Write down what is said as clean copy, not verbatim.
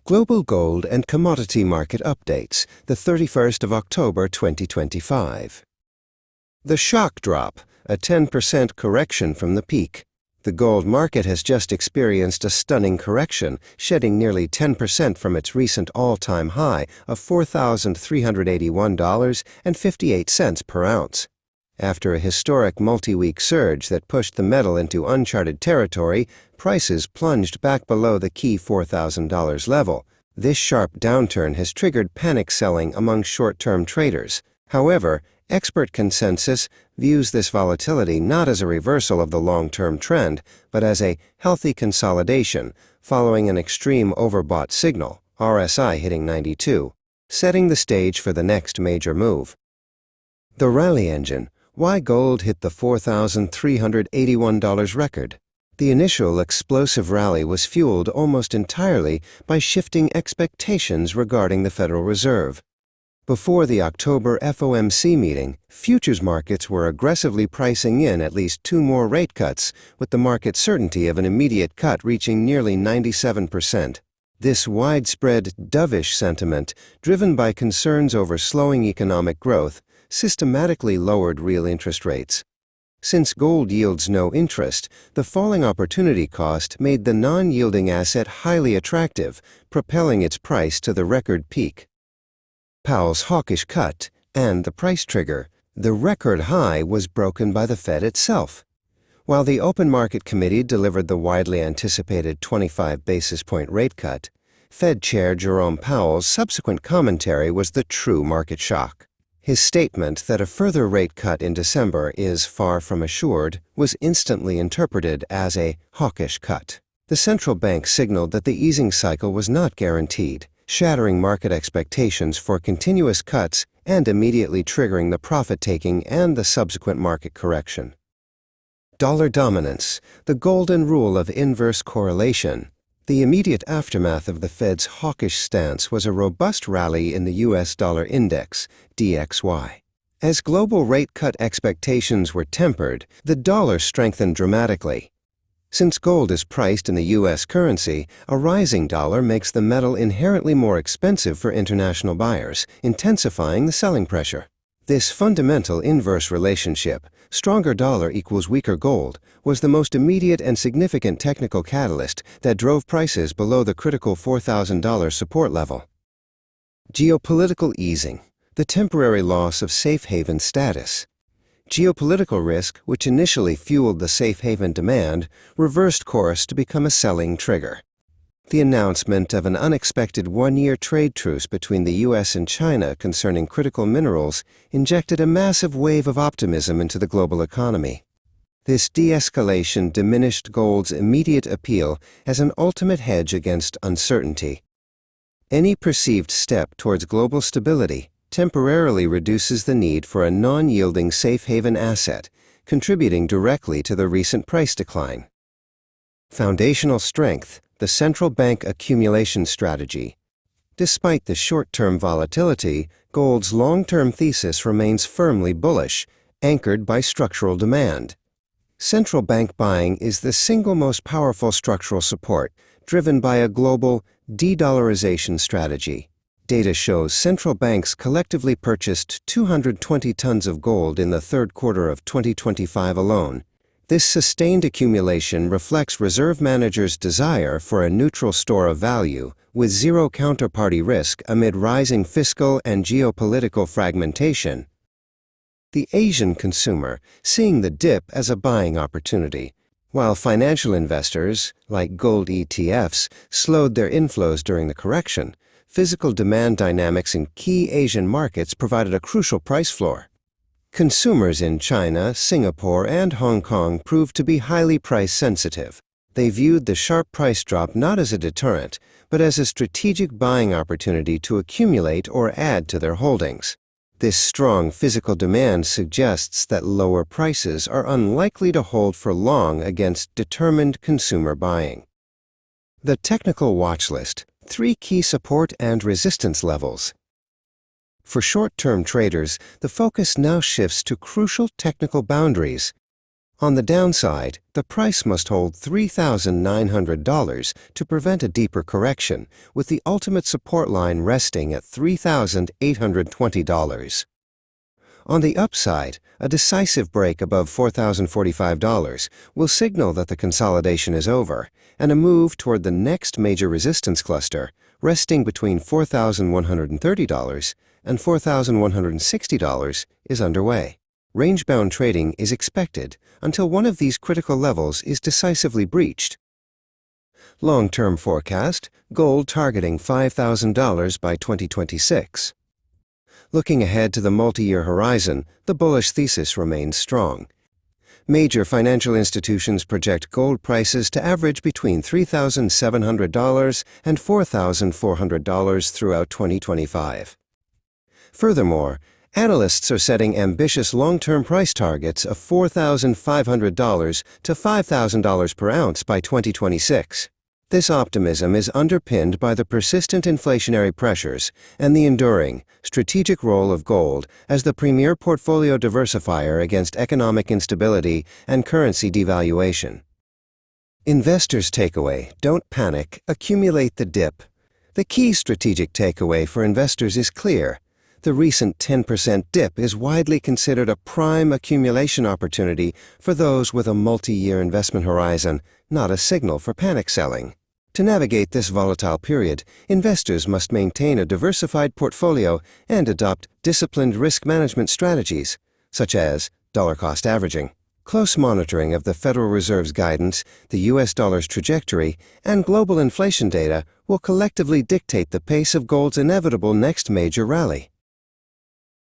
Global Gold and Commodity Market Updates, the 31st of October 2025. The shock drop, a 10% correction from the peak. The gold market has just experienced a stunning correction, shedding nearly 10% from its recent all-time high of $4,381.58 per ounce. After a historic multi-week surge that pushed the metal into uncharted territory, prices plunged back below the key $4,000 level. This sharp downturn has triggered panic selling among short-term traders. However, expert consensus views this volatility not as a reversal of the long-term trend, but as a healthy consolidation following an extreme overbought signal, RSI hitting 92, setting the stage for the next major move. The rally engine. Why gold hit the $4,381 record? The initial explosive rally was fueled almost entirely by shifting expectations regarding the Federal Reserve. Before the October FOMC meeting, futures markets were aggressively pricing in at least 2 more rate cuts, with the market certainty of an immediate cut reaching nearly 97%. This widespread dovish sentiment, driven by concerns over slowing economic growth, systematically lowered real interest rates. Since gold yields no interest, the falling opportunity cost made the non-yielding asset highly attractive, propelling its price to the record peak. Powell's hawkish cut and the price trigger. The record high was broken by the Fed itself. While the Open Market Committee delivered the widely anticipated 25 basis point rate cut, Fed Chair Jerome Powell's subsequent commentary was the true market shock. His statement that a further rate cut in December is far from assured was instantly interpreted as a hawkish cut. The central bank signaled that the easing cycle was not guaranteed, shattering market expectations for continuous cuts and immediately triggering the profit-taking and the subsequent market correction. Dollar dominance, the golden rule of inverse correlation. The immediate aftermath of the Fed's hawkish stance was a robust rally in the U.S. dollar index, DXY. As global rate cut expectations were tempered, the dollar strengthened dramatically. Since gold is priced in the U.S. currency, a rising dollar makes the metal inherently more expensive for international buyers, intensifying the selling pressure. This fundamental inverse relationship, stronger dollar equals weaker gold, was the most immediate and significant technical catalyst that drove prices below the critical $4,000 support level. Geopolitical easing, the temporary loss of safe haven status. Geopolitical risk, which initially fueled the safe haven demand, reversed course to become a selling trigger. The announcement of an unexpected one-year trade truce between the U.S. and China concerning critical minerals injected a massive wave of optimism into the global economy. This de-escalation diminished gold's immediate appeal as an ultimate hedge against uncertainty. Any perceived step towards global stability temporarily reduces the need for a non-yielding safe haven asset, contributing directly to the recent price decline. Foundational strength. The central bank accumulation strategy. Despite the short-term volatility, gold's long-term thesis remains firmly bullish, anchored by structural demand. Central bank buying is the single most powerful structural support, driven by a global de-dollarization strategy. Data shows central banks collectively purchased 220 tons of gold in the third quarter of 2025 alone. This sustained accumulation reflects reserve managers' desire for a neutral store of value with zero counterparty risk amid rising fiscal and geopolitical fragmentation. The Asian consumer, seeing the dip as a buying opportunity, while financial investors, like gold ETFs, slowed their inflows during the correction, physical demand dynamics in key Asian markets provided a crucial price floor. Consumers in China, Singapore, and Hong Kong proved to be highly price-sensitive. They viewed the sharp price drop not as a deterrent, but as a strategic buying opportunity to accumulate or add to their holdings. This strong physical demand suggests that lower prices are unlikely to hold for long against determined consumer buying. The technical watch list, 3 key support and resistance levels. For short-term traders, the focus now shifts to crucial technical boundaries. On the downside, the price must hold $3,900 to prevent a deeper correction, with the ultimate support line resting at $3,820. On the upside, a decisive break above $4,045 will signal that the consolidation is over, and a move toward the next major resistance cluster, resting between $4,130 and $4,160, is underway. Range-bound trading is expected until one of these critical levels is decisively breached. Long-term forecast, gold targeting $5,000 by 2026. Looking ahead to the multi-year horizon, the bullish thesis remains strong. Major financial institutions project gold prices to average between $3,700 and $4,400 throughout 2025. Furthermore, analysts are setting ambitious long-term price targets of $4,500 to $5,000 per ounce by 2026. This optimism is underpinned by the persistent inflationary pressures and the enduring, strategic role of gold as the premier portfolio diversifier against economic instability and currency devaluation. Investors' takeaway: don't panic, accumulate the dip. The key strategic takeaway for investors is clear. The recent 10% dip is widely considered a prime accumulation opportunity for those with a multi-year investment horizon, not a signal for panic selling. To navigate this volatile period, investors must maintain a diversified portfolio and adopt disciplined risk management strategies, such as dollar-cost averaging. Close monitoring of the Federal Reserve's guidance, the U.S. dollar's trajectory, and global inflation data will collectively dictate the pace of gold's inevitable next major rally.